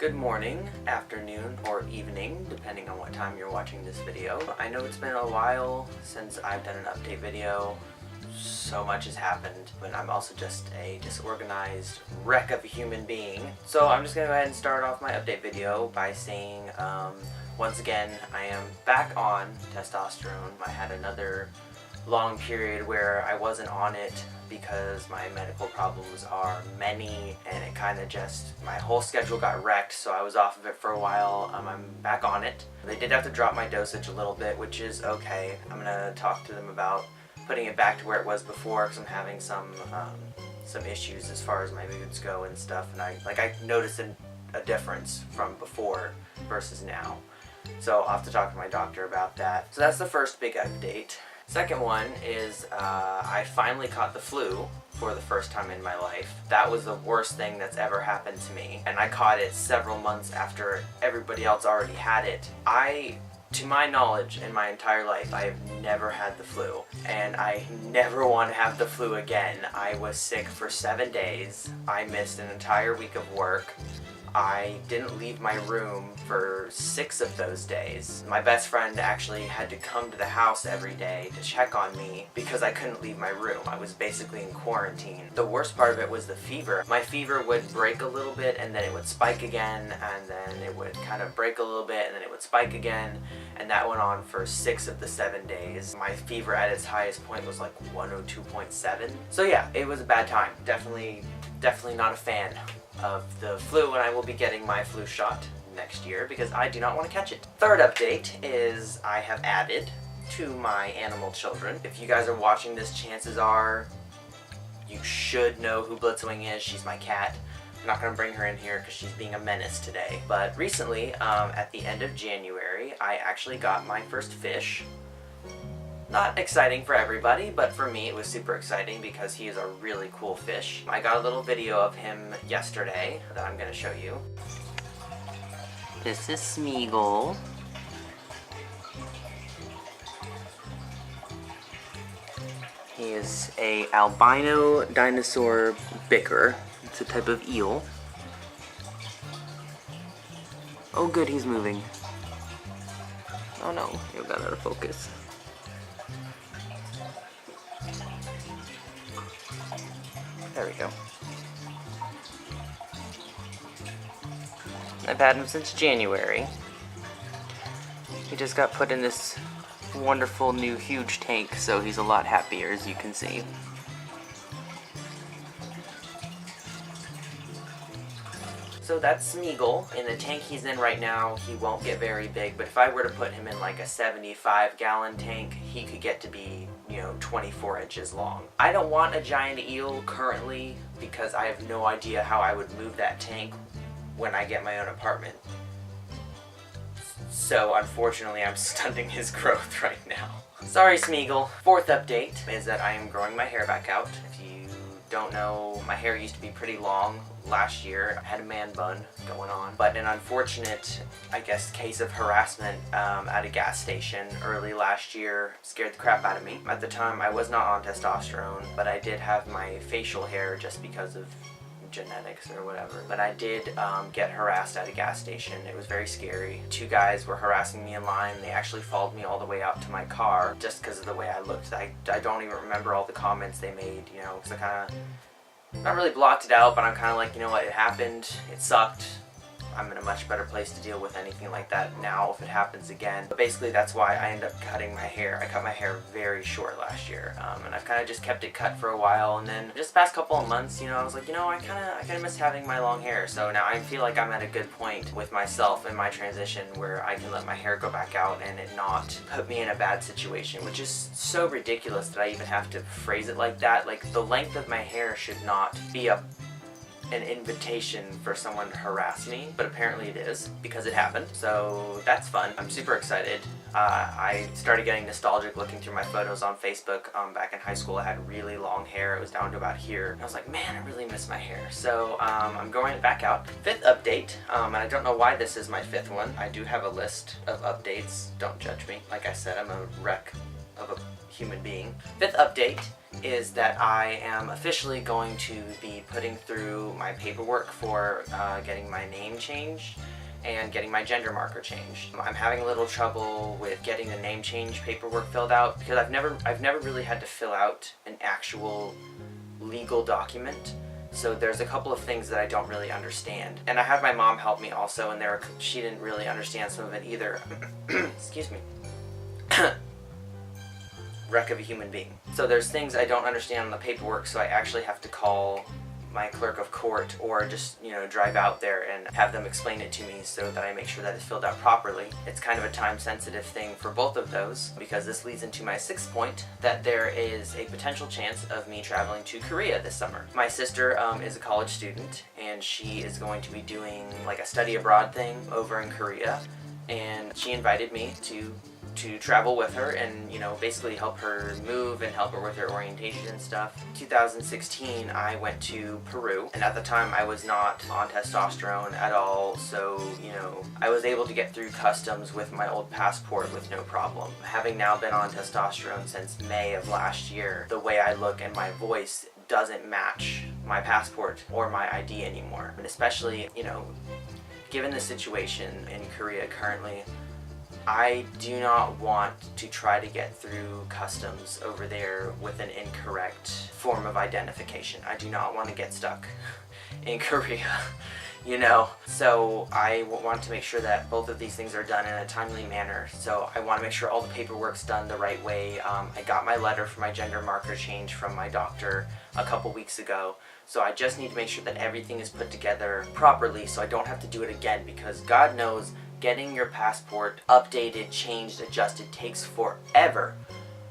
Good morning, afternoon, or evening, depending on what time you're watching this video. I know it's been a while since I've done an update video. So much has happened, and I'm also just a disorganized wreck of a human being. So I'm just gonna go ahead and start off my update video by saying, once again, I am back on testosterone. I had another long period where I wasn't on it because my medical problems are many, and it kind of just, my whole schedule got wrecked, so I was off of it for a while. I'm back on it. They did have to drop my dosage a little bit, which is okay. I'm gonna talk to them about putting it back to where it was before, because I'm having some issues as far as my moods go and stuff, and I noticed a difference from before versus now. So I'll have to talk to my doctor about that. So that's the first big update. Second one is I finally caught the flu for the first time in my life. That was the worst thing that's ever happened to me, and I caught it several months after everybody else already had it. To my knowledge, in my entire life, I have never had the flu, and I never want to have the flu again. I was sick for 7 days. I missed an entire week of work. I didn't leave my room for 6 of those days. My best friend actually had to come to the house every day to check on me because I couldn't leave my room. I was basically in quarantine. The worst part of it was the fever. My fever would break a little bit and then it would spike again, and then it would kind of break a little bit and then it would spike again, and that went on for 6 of the 7 days. My fever at its highest point was like 102.7. So yeah, it was a bad time. Definitely not a fan of the flu, and I will be getting my flu shot next year because I do not want to catch it. Third update is I have added to my animal children. If you guys are watching this, chances are you should know who Blitzwing is. She's my cat. I'm not going to bring her in here because she's being a menace today. But recently, at the end of January, I actually got my first fish. Not exciting for everybody, but for me it was super exciting because he is a really cool fish. I got a little video of him yesterday that I'm going to show you. This is Smeagol. He is a albino dinosaur bicker. It's a type of eel. Oh good, he's moving. Oh no, it got out of focus. There we go. I've had him since January. He just got put in this wonderful new huge tank, so he's a lot happier, as you can see. So that's Smeagol. In the tank he's in right now, he won't get very big, but if I were to put him in like a 75-gallon tank, he could get to be, 24 inches long. I don't want a giant eel currently because I have no idea how I would move that tank when I get my own apartment. So unfortunately I'm stunting his growth right now. Sorry, Smeagol. Fourth update is that I am growing my hair back out. If you don't know, my hair used to be pretty long last year. I had a man bun going on, but an unfortunate, case of harassment at a gas station early last year scared the crap out of me. At the time, I was not on testosterone, but I did have my facial hair just because of genetics or whatever. But I did get harassed at a gas station. It was very scary. 2 guys were harassing me in line. They actually followed me all the way out to my car just because of the way I looked. I don't even remember all the comments they made, because I kind of not really blocked it out, but I'm kind of like, you know what, it happened, it sucked. I'm in a much better place to deal with anything like that now if it happens again. But basically that's why I ended up cutting my hair. I cut my hair very short last year, and I've kind of just kept it cut for a while, and then just the past couple of months, I was like, I kind of miss having my long hair. So now I feel like I'm at a good point with myself in my transition where I can let my hair go back out and it not put me in a bad situation, which is so ridiculous that I even have to phrase it like that. Like, the length of my hair should not be an invitation for someone to harass me, but apparently it is because it happened. So that's fun. I'm super excited. I started getting nostalgic looking through my photos on Facebook. Back in high school I had really long hair. It was down to about here. And I was like, man, I really miss my hair. So I'm growing it back out. Fifth update, and I don't know why this is my 5th one. I do have a list of updates. Don't judge me. Like I said, I'm a wreck of a human being. Fifth update is that I am officially going to be putting through my paperwork for getting my name changed and getting my gender marker changed. I'm having a little trouble with getting the name change paperwork filled out because I've never really had to fill out an actual legal document. So there's a couple of things that I don't really understand. And I had my mom help me also, and she didn't really understand some of it either. Excuse me. Wreck of a human being. So there's things I don't understand on the paperwork, so I actually have to call my clerk of court or just, drive out there and have them explain it to me so that I make sure that it's filled out properly. It's kind of a time-sensitive thing for both of those, because this leads into my sixth point, that there is a potential chance of me traveling to Korea this summer. My sister is a college student, and she is going to be doing like a study abroad thing over in Korea, and she invited me to travel with her and, basically help her move and help her with her orientation and stuff. 2016, I went to Peru, and at the time I was not on testosterone at all, so, I was able to get through customs with my old passport with no problem. Having now been on testosterone since May of last year, the way I look and my voice doesn't match my passport or my ID anymore. And especially, given the situation in Korea currently, I do not want to try to get through customs over there with an incorrect form of identification. I do not want to get stuck in Korea, So I want to make sure that both of these things are done in a timely manner. So I want to make sure all the paperwork's done the right way. I got my letter for my gender marker change from my doctor a couple weeks ago. So I just need to make sure that everything is put together properly so I don't have to do it again, because God knows getting your passport updated, changed, adjusted takes forever.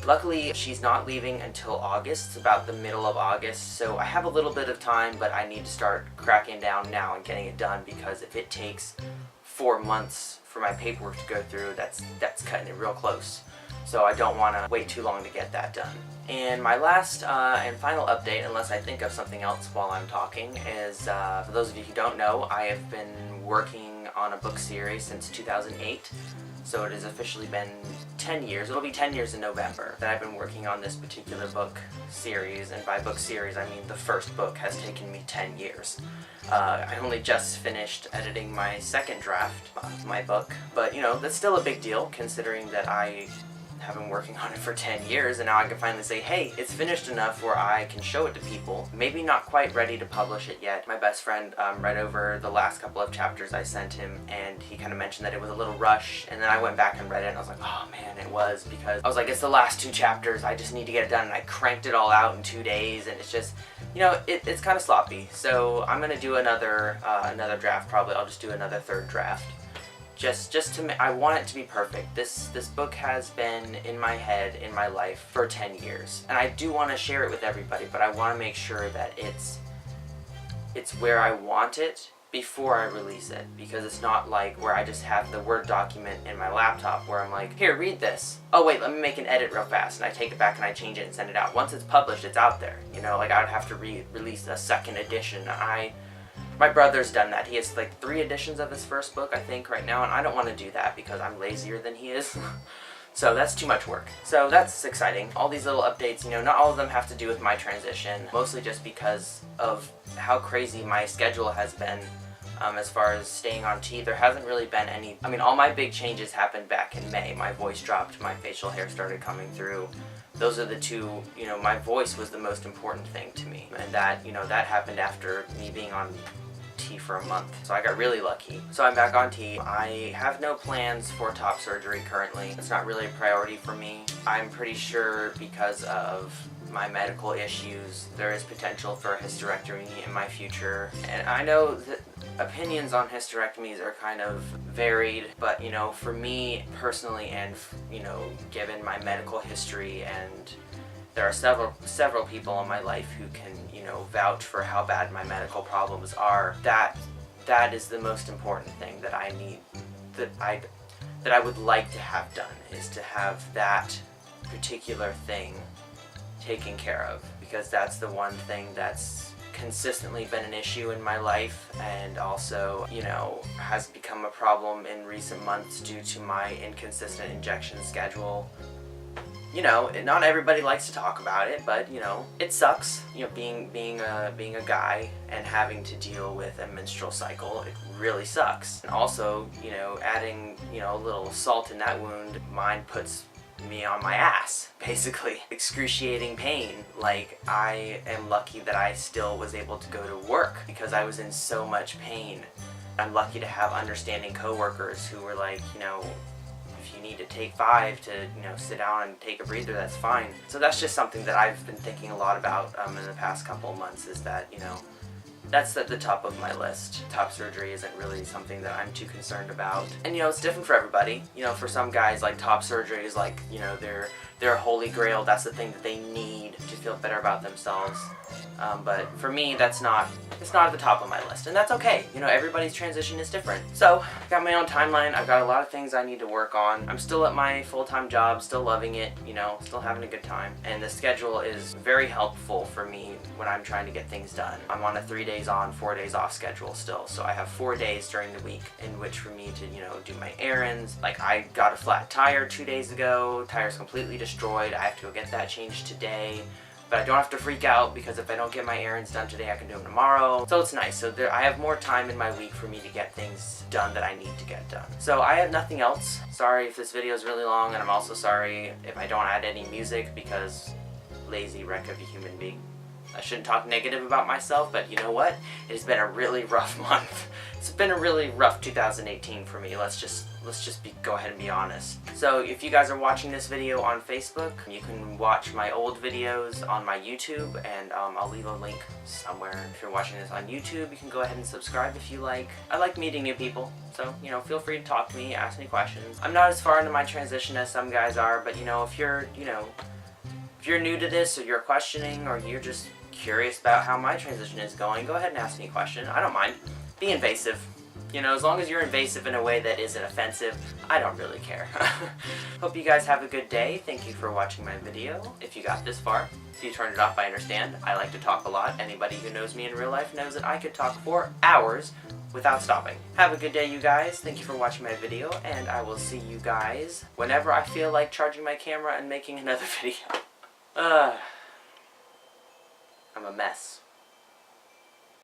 Luckily, she's not leaving until August. It's about the middle of August, so I have a little bit of time, but I need to start cracking down now and getting it done, because if it takes 4 months for my paperwork to go through, that's cutting it real close. So I don't want to wait too long to get that done. And my last and final update, unless I think of something else while I'm talking, is for those of you who don't know, I have been working on a book series since 2008. So it has officially been 10 years. It'll be 10 years in November that I've been working on this particular book series. And by book series, I mean the first book has taken me 10 years. I only just finished editing my second draft of my book. But, that's still a big deal, considering that I have been working on it for 10 years, and now I can finally say, hey, it's finished enough where I can show it to people. Maybe not quite ready to publish it yet. My best friend read over the last couple of chapters I sent him, and he kind of mentioned that it was a little rushed, and then I went back and read it, and I was like, oh man, it was, because I was like, it's the last 2 chapters, I just need to get it done, and I cranked it all out in 2 days, and it's just, it's kind of sloppy. So I'm going to do another draft, probably. I'll just do another third draft. I want it to be perfect. This book has been in my head, in my life, for 10 years. And I do want to share it with everybody, but I want to make sure that it's where I want it before I release it. Because it's not like where I just have the Word document in my laptop where I'm like, here, read this. Oh wait, let me make an edit real fast. And I take it back and I change it and send it out. Once it's published, it's out there. Like I would have to release a second edition. My brother's done that. He has like 3 editions of his first book, I think, right now, and I don't want to do that because I'm lazier than he is. So that's too much work. So that's exciting. All these little updates, not all of them have to do with my transition, mostly just because of how crazy my schedule has been as far as staying on T. There hasn't really been any, all my big changes happened back in May. My voice dropped, my facial hair started coming through. Those are the 2, my voice was the most important thing to me. And that, that happened after me being on T for a month. So I got really lucky. So I'm back on T. I have no plans for top surgery currently. It's not really a priority for me. I'm pretty sure because of my medical issues, there is potential for a hysterectomy in my future. And I know that opinions on hysterectomies are kind of varied, but for me personally, and given my medical history, and there are several people in my life who can vouch for how bad my medical problems are, that is the most important thing that I need, that I would like to have done, is to have that particular thing taken care of, because that's the one thing that's consistently been an issue in my life, and also, has become a problem in recent months due to my inconsistent injection schedule. you know, not everybody likes to talk about it, but you know, it sucks. You know, being a guy and having to deal with a menstrual cycle, it really sucks. And also, you know, adding, you know, a little salt in that wound, mine puts me on my ass, basically. Excruciating pain. Like, I am lucky that I still was able to go to work because I was in so much pain. I'm lucky to have understanding coworkers who were like, you know, if you need to take 5 to, you know, sit down and take a breather, that's fine. So that's just something that I've been thinking a lot about in the past couple of months, is that, you know, that's at the top of my list. Top surgery isn't really something that I'm too concerned about. And you know, it's different for everybody. You know, for some guys, like, top surgery is like, you know, their holy grail. That's the thing that they need to feel better about themselves. But for me, it's not at the top of my list, and that's okay. You know, everybody's transition is different. So, I've got my own timeline. I've got a lot of things I need to work on. I'm still at my full-time job, still loving it, you know, still having a good time. And the schedule is very helpful for me when I'm trying to get things done. I'm on a 3 days on, 4 days off schedule still, so I have 4 days during the week in which for me to, you know, do my errands. Like, I got a flat tire 2 days ago. Tire's completely destroyed. I have to go get that changed today. But I don't have to freak out, because if I don't get my errands done today, I can do them tomorrow. So it's nice. So I have more time in my week for me to get things done that I need to get done. So I have nothing else. Sorry if this video is really long, and I'm also sorry if I don't add any music, because lazy wreck of a human being. I shouldn't talk negative about myself, but you know what? It has been a really rough month. It's been a really rough 2018 for me. Let's just go ahead and be honest. So if you guys are watching this video on Facebook, you can watch my old videos on my YouTube, and I'll leave a link somewhere. If you're watching this on YouTube, you can go ahead and subscribe if you like. I like meeting new people, so, you know, feel free to talk to me, ask me questions. I'm not as far into my transition as some guys are, but, you know, if you're new to this, or you're questioning, or you're just curious about how my transition is going, go ahead and ask me a question. I don't mind. Be invasive. You know, as long as you're invasive in a way that isn't offensive, I don't really care. Hope you guys have a good day. Thank you for watching my video. If you got this far, if you turned it off, I understand. I like to talk a lot. Anybody who knows me in real life knows that I could talk for hours without stopping. Have a good day, you guys. Thank you for watching my video, and I will see you guys whenever I feel like charging my camera and making another video. I'm a mess.